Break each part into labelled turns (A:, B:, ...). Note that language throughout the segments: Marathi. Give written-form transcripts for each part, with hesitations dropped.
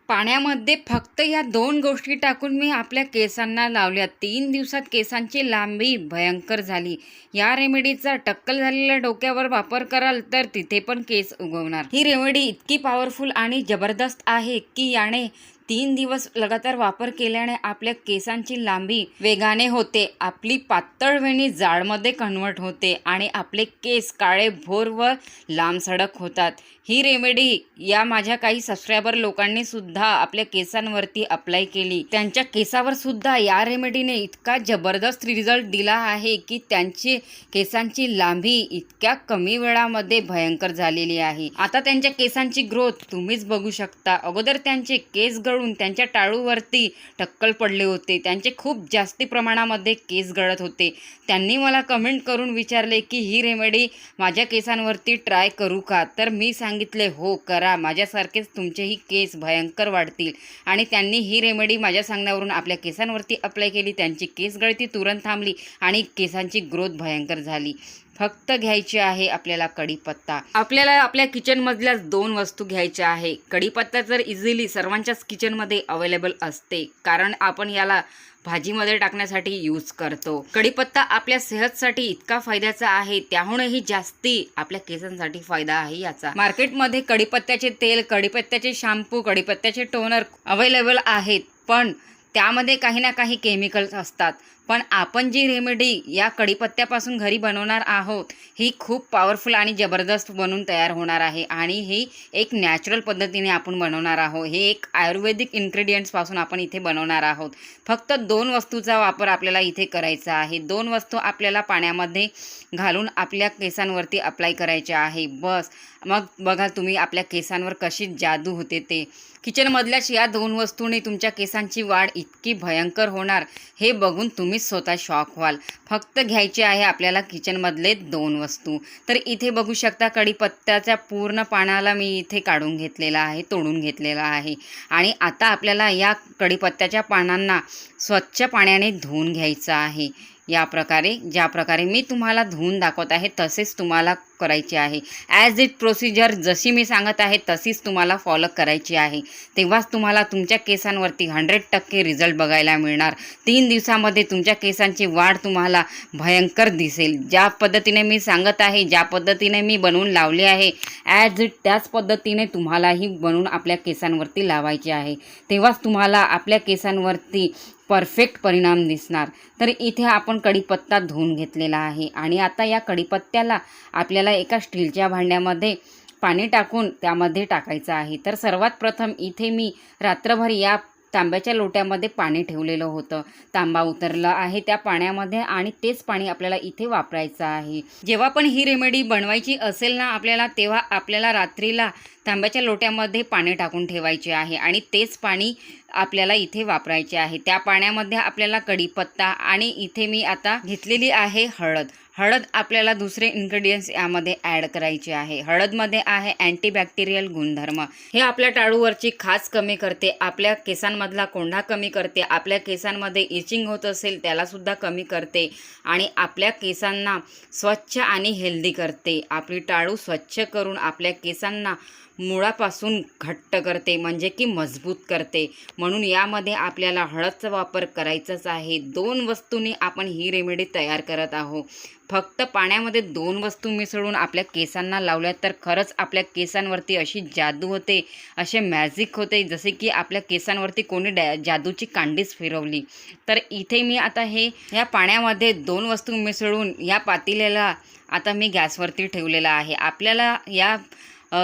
A: पाण्यामध्ये फक्त या 2 गोष्टी टाकून मी आपल्या केसांना लावल्या. 3 दिवसात केसांची लांबी भयंकर झाली. या रेमेडीचा टक्कल झालेल्या डोक्यावर वापर कराल तर तिथे पण केस उगवणार. ही रेमेडी इतकी पॉवरफुल आणि जबरदस्त आहे की याने 3 दिवस लगातार वापर केल्याने आपल्या केसांची लांबी वेगाने होते, आपली पातळ वेणी जाडमध्ये कन्व्हर्ट होते आणि आपले केस काळे भोर व लांबसडक होतात. ही रेमेडी या माझ्या काही सबस्क्रायबर लोकांनी सुद्धा आपल्या केसांवरती अप्लाय केली. त्यांच्या केसावर सुद्धा या रेमेडीने इतका जबरदस्त रिझल्ट दिला आहे की त्यांची केसांची लांबी इतक्या कमी वेळामध्ये भयंकर झालेली आहे. आता त्यांच्या केसांची ग्रोथ तुम्हीच बघू शकता. अगोदर त्यांचे केस गळून त्यांच्या टाळूवरती टक्कल पडले होते. त्यांचे खूप जास्ती प्रमाणामध्ये केस गळत होते. त्यांनी मला कमेंट करून विचारले की ही रेमेडी माझ्या केसांवरती ट्राय करू का? तर मी सांगितले हो करा, माझ्यासारखेच तुमचेही केस भयंकर वाढतील. आणि त्यांनी ही रेमेडी माझ्या सांगण्यावरून आपल्या केसांवरती अप्लाय केली. त्यांची केस गळती तुरंत थांबली आणि केसांची ग्रोथ भयंकर झाली. फक्त घ्यायची आहे आपल्याला कढीपत्ता. आपल्याला आपल्या किचनमधल्याच 2 वस्तू घ्यायच्या आहे. कढीपत्ता तर इझिली सर्वांच्याच किचनमध्ये अवेलेबल असते, कारण आपण याला भाजीमध्ये टाकण्यासाठी यूज करतो. कढीपत्ता आपल्या सेहतसाठी इतका फायद्याचा आहे, त्याहूनही जास्ती आपल्या केसांसाठी फायदा आहे याचा. मार्केटमध्ये कढीपत्त्याचे तेल, कढीपत्त्याचे शॅम्पू, कढीपत्त्याचे टोनर अवेलेबल आहेत, पण त्यामध्ये काही ना काही केमिकल्स असतात. पण आपण जी रेमेडी या कढीपत्त्यापासून घरी बनवणार आहोत ही खूप पॉवरफुल आणि जबरदस्त बनून तयार होणार आहे. आणि ही एक नॅचरल पद्धतीने आपण बनवणार आहोत. हे एक आयुर्वेदिक इन्ग्रेडियंट्सपासून आपण इथे बनवणार आहोत. फक्त 2 वस्तूचा वापर आपल्याला इथे करायचा आहे. 2 वस्तू आपल्याला पाण्यामध्ये घालून आपल्या केसांवरती अप्लाय करायच्या आहे, बस. मग बघा तुम्ही आपल्या केसांवर कशी जादू होते ते. किचनमधल्याच या 2 वस्तूंनी तुमच्या केसांची वाढ इतकी भयंकर होणार हे बघून तुम्ही स्वतः शॉक व्हाल. फक्त घ्यायचे आहे आपल्याला किचनमधले 2 वस्तू. तर इथे बघू शकता कढीपत्त्याच्या पूर्ण पानाला मी इथे काढून घेतलेला आहे, तोडून घेतलेला आहे. आणि आता आपल्याला या कढीपत्त्याच्या पानांना स्वच्छ पाण्याने धुवून घ्यायचं आहे. या प्रकारे, ज्या प्रकारे मी तुम्हाला धुवून दाखवत आहे तसेच तुम्हाला करायचे आहे. ॲज इट प्रोसिजर जशी मी सांगत आहे तशीच तुम्हाला फॉलो करायची आहे. तेव्हाच तुम्हाला तुमच्या केसांवरती 100% रिझल्ट बघायला मिळणार. 3 दिवसामध्ये तुमच्या केसांची वाढ तुम्हाला भयंकर दिसेल. ज्या पद्धतीने मी सांगत आहे, ज्या पद्धतीने मी बनवून लावले आहे, ॲज इट त्याच पद्धतीने तुम्हालाही बनवून आपल्या केसांवरती लावायचे आहे. तेव्हाच तुम्हाला आपल्या केसांवरती परफेक्ट परिणाम दिसणार. तर इथे आपण कढीपत्ता धुवून घेतलेला आहे आणि आता या कढीपत्त्याला आपल्याला एका स्टीलच्या भांड्यामध्ये पाणी टाकून त्यामध्ये टाकायचं आहे. तर सर्वात प्रथम इथे मी रात्रभर या तांब्याच्या लोट्यामध्ये पाणी ठेवलेलं होतं. तांबा उतरला आहे त्या पाण्यामध्ये आणि तेच पाणी आपल्याला इथे वापरायचं आहे. जेव्हा पण ही रेमेडी बनवायची असेल ना आपल्याला, तेव्हा आपल्याला रात्रीला तांब्याच्या लोट्यामध्ये पाणी टाकून ठेवायचे आहे आणि तेच पाणी आपल्याला इथे वापरायचे आहे. त्या पाण्यामध्ये आपल्याला कढीपत्ता आणि इथे मी आता घेतलेली आहे हळद. हळद आपल्याला दुसरे इन्ग्रेडियंट्स यामध्ये ॲड करायचे आहे. हळदमध्ये आहे अँटीबॅक्टेरियल गुणधर्म. हे आपल्या टाळूवरची खाज कमी करते, आपल्या केसांमधला कोंढा कमी करते, आपल्या केसांमध्ये इचिंग होत असेल त्यालासुद्धा कमी करते आणि आपल्या केसांना स्वच्छ आणि हेल्दी करते. आपली टाळू स्वच्छ करून आपल्या केसांना मुळापासून घट्ट करते, म्हणजे की मजबूत करते. म्हणून यामध्ये आपल्याला हळदचा वापर करायचाच आहे. 2 वस्तूंनी आपण ही रेमेडी तयार करत आहोत. फक्त पाण्यामध्ये 2 वस्तू मिसळून आपल्या केसांना लावल्या तर खरंच आपल्या केसांवरती अशी जादू होते, असे मॅजिक होते, जसे की आपल्या केसांवरती कोणी जादूची कांडीच फिरवली. तर इथे मी आता ह्या पाण्यामध्ये 2 वस्तू मिसळून या पातेल्याला आता मी गॅसवरती ठेवलेला आहे. आपल्याला या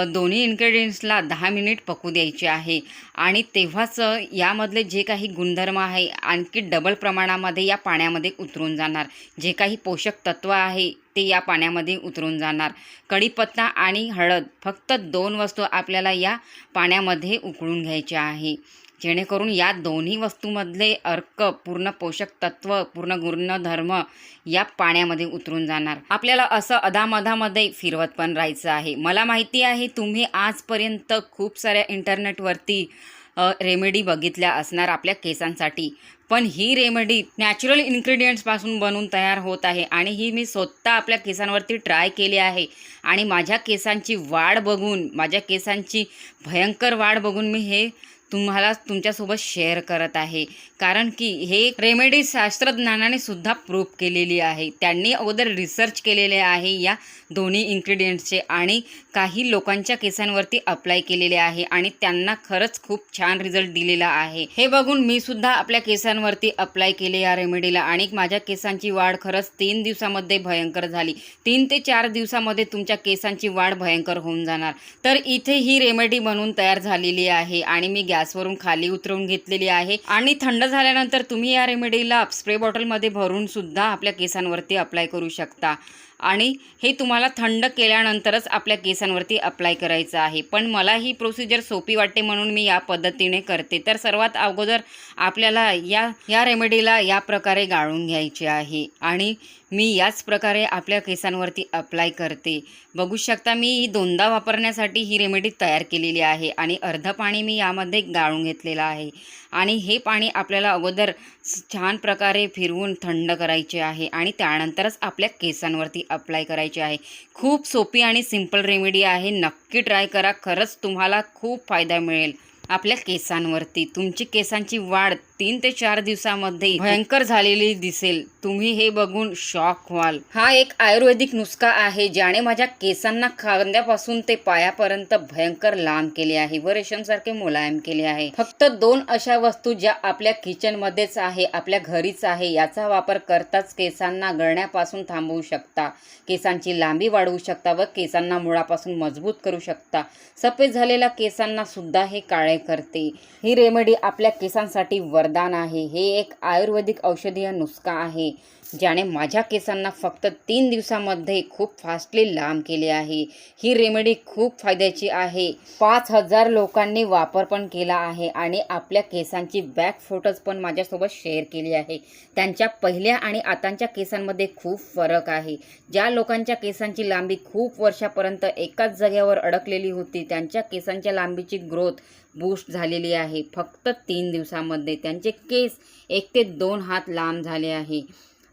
A: दोन्ही इन्ग्रेडियंट्सला 10 मिनिट पकू द्यायचे आहे आणि तेव्हाच यामधले जे काही गुणधर्म आहे आणखी डबल प्रमाणामध्ये या पाण्यामध्ये उतरून जाणार. जे काही पोषक तत्व आहे ते या पाण्यामध्ये उतरून जाणार. कढीपत्ता आणि हळद फक्त 2 वस्तू आपल्याला या पाण्यामध्ये उकळून घ्यायचे आहे, जेणेकरून या दोन्ही वस्तूमधले अर्क, पूर्ण पोषक तत्व, पूर्ण गुणधर्म या पाण्यामध्ये उतरून जाणार. आपल्याला असं अधामधामध्ये फिरवत पण राहायचं आहे. मला माहिती आहे तुम्ही आजपर्यंत खूप साऱ्या इंटरनेटवरती रेमेडी बघितल्या असणार आपल्या केसांसाठी, पण ही रेमेडी नॅचरल इन्ग्रेडियंट्सपासून बनवून तयार होत आहे आणि ही मी स्वतः आपल्या केसांवरती ट्राय केली आहे आणि माझ्या केसांची वाढ बघून, माझ्या केसांची भयंकर वाढ बघून मी हे तुम्हाला तुमच्यासोबत शेअर करत आहे. कारण की हे रेमेडी शास्त्रज्ञानाने सुद्धा प्रूव्ह केलेली आहे. त्यांनी अगोदर रिसर्च केलेले आहे या दोन्ही इन्ग्रेडियंट्सचे आणि काही लोकांच्या केसांवरती अप्लाय केलेले आहे आणि त्यांना खरंच खूप छान रिझल्ट दिलेला आहे. हे बघून मी सुद्धा आपल्या केसांवरती अप्लाय केले या रेमेडीला आणि माझ्या केसांची वाढ खरंच 3 दिवसामध्ये भयंकर झाली. 3 ते 4 दिवसामध्ये तुमच्या केसांची वाढ भयंकर होऊन जाणार. तर इथे ही रेमेडी बनवून तयार झालेली आहे आणि मी गॅसवरून खाली उतरवून घेतलेली आहे आणि थंड झाल्यानंतर तुम्ही या रेमेडीला स्प्रे बॉटलमध्ये भरून सुद्धा आपल्या केसांवरती अप्लाय करू शकता आणि हे तुम्हाला थंड केल्यानंतरच आपल्या केसांवरती अप्लाय करायचं आहे. पण मला ही प्रोसिजर सोपी वाटते म्हणून मी या पद्धतीने करते. तर सर्वात अगोदर आपल्याला या रेमेडीला या प्रकारे गाळून घ्यायची आहे आणि मी याच प्रकारे आपल्या केसांवरती अप्लाय करते. बघू शकता मी ही 2दा वापरण्यासाठी ही रेमेडी तयार केलेली आहे आणि अर्ध पाणी मी यामध्ये गाळून घेतलेलं आहे आणि हे पाणी आपल्याला अगोदर छान प्रकारे फिरवून थंड करायचे आहे आणि त्यानंतरच आपल्या केसांवरती अप्लाय करायचे आहे. खूप सोपी आणि सिंपल रेमेडी आहे. नक्की ट्राय करा. खरंच तुम्हाला खूप फायदा मिळेल आपल्या केसांवरती. तुमची केसांची वाढ 3 ते 4 दिवसामध्ये भयंकर झालेली दिसेल. तुम्ही हे बघून शॉक व्हाल. हा एक आयुर्वेदिक नुस्खा आहे ज्याने माझ्या केसांना खांद्यापासून ते पायापर्यंत भयंकर लांब केले आहे व रेशमसारखे मुलायम केले आहे. फक्त 2 अशा वस्तू ज्या आपल्या किचनमध्येच आहे, आपल्या घरीच आहे, याचा वापर करताच केसांना गळण्यापासून थांबवू शकता, केसांची लांबी वाढवू शकता व केसांना मुळापासून मजबूत करू शकता. सफेद झालेल्या केसांना सुद्धा हे काळे करते. ही रेमेडी आपल्या केसांसाठी वरदान आहे. हे एक आयुर्वेदिक औषधीय नुस्खा आहे ज्याने माझ्या केसांना फक्त 3 दिवसामध्ये खूप फास्टली लांब केले आहे. ही रेमेडी खूप फायद्याची आहे. 5000 लोकांनी वापर पण केला आहे आणि आपल्या केसांची बॅक फोटोज पण माझ्यासोबत शेअर केली आहे. त्यांच्या पहिल्या आणि आताच्या केसांमध्ये खूप फरक आहे. ज्या लोकांच्या केसांची लांबी खूप वर्षापर्यंत एकाच जागेवर अडकलेली होती, त्यांच्या केसांच्या लांबीची ग्रोथ बूस्ट झालेली आहे. फक्त 3 दिवसामध्ये त्यांचे केस 1 ते 2 हात लांब झाले आहे.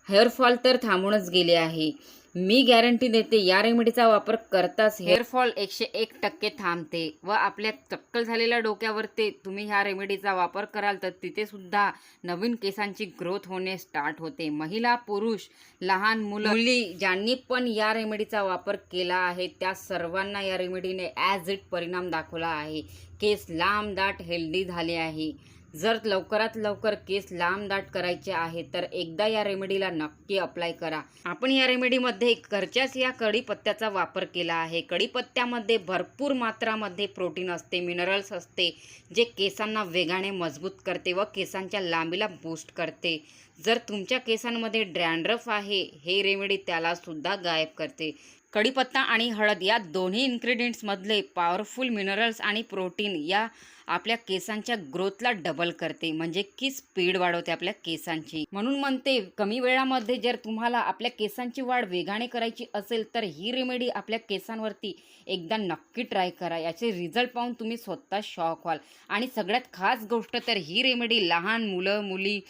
A: हेअरफॉल तर थांबूनच गेले आहे. मी गॅरंटी देते या रेमेडीचा वापर करताच हेअरफॉल 101% थांबते व आपल्या टक्कल झालेल्या डोक्यावरती तुम्ही ह्या रेमेडीचा वापर कराल तर तिथे सुद्धा नवीन केसांची ग्रोथ होणे स्टार्ट होते. महिला, पुरुष, लहान मुली ज्यांनी पण या रेमेडीचा वापर केला आहे त्या सर्वांना या रेमेडीने ॲज इट परिणाम दाखवला आहे. केस लांब, दाट, हेल्दी झाले आहे. जर लवकरात लवकर केस लांब दाट करायचे आहे तर एकदा या रेमेडीला नक्की अप्लाय करा. आपण या रेमेडीमध्ये घरच्याच या कढीपत्त्याचा वापर केला आहे. कढीपत्त्यामध्ये भरपूर मात्रामध्ये प्रोटीन असते, मिनरल्स असते, जे केसांना वेगाने मजबूत करते व केसांच्या लांबीला बूस्ट करते. जर तुमच्या केसांमध्ये ड्रँड्रफ आहे, हे रेमेडी त्याला सुद्धा गायब करते. कढीपत्ता आणि हळद या दोन्ही इन्ग्रेडियंट्समधले पॉवरफुल मिनरल्स आणि प्रोटीन या आपल्या केसांच्या ग्रोथला डबल करते, म्हणजे की स्पीड वाढवते आपल्या केसांची. म्हणून म्हणते कमी वेळामध्ये जर तुम्हाला आपल्या केसांची वाढ वेगाने करायची असेल तर ही रेमेडी आपल्या केसांवरती एकदा नक्की ट्राय करा. याचे रिझल्ट पाहून तुम्ही स्वतः शॉक व्हाल. आणि सगळ्यात खास गोष्ट तर ही रेमेडी लहान मुलं, मुली,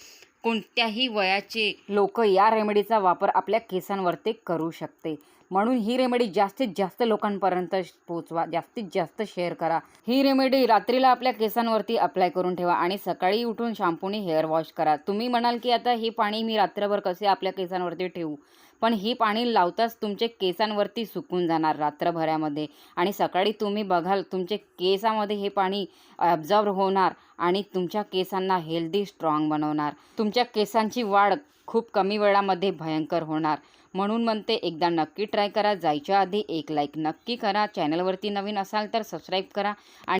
A: कोणत्याही वयाचे लोक या रेमेडीचा वापर आपल्या केसांवरती करू शकते. म्हणून ही रेमेडी जास्तीत जास्त लोकांपर्यंत पोहोचवा, जास्तीत जास्त शेअर करा. ही रेमेडी रात्रीला आपल्या केसांवरती अप्लाय करून ठेवा आणि सकाळी उठून शॅम्पूने हेअर वॉश करा. तुम्ही म्हणाल की आता हे पाणी मी रात्रभर कसे आपल्या केसांवरती ठेवू, पण ही पाणी लावताच तुमचे केसांवरती सुकून जाणार रात्रभरामध्ये आणि सकाळी तुम्ही बघाल तुमचे केसामध्ये हे पाणी ॲब्झॉर्ब होणार आणि तुमच्या केसांना हेल्दी, स्ट्रॉंग बनवणार. तुमच्या केसांची वाढ खूप कमी वेळामध्ये भयंकर होणार. म्हणून म्हणते एकदा नक्की ट्राय करा. जायच्या आधी एक लाईक नक्की करा. चॅनलवरती नवीन असाल तर सबस्क्राईब करा आणि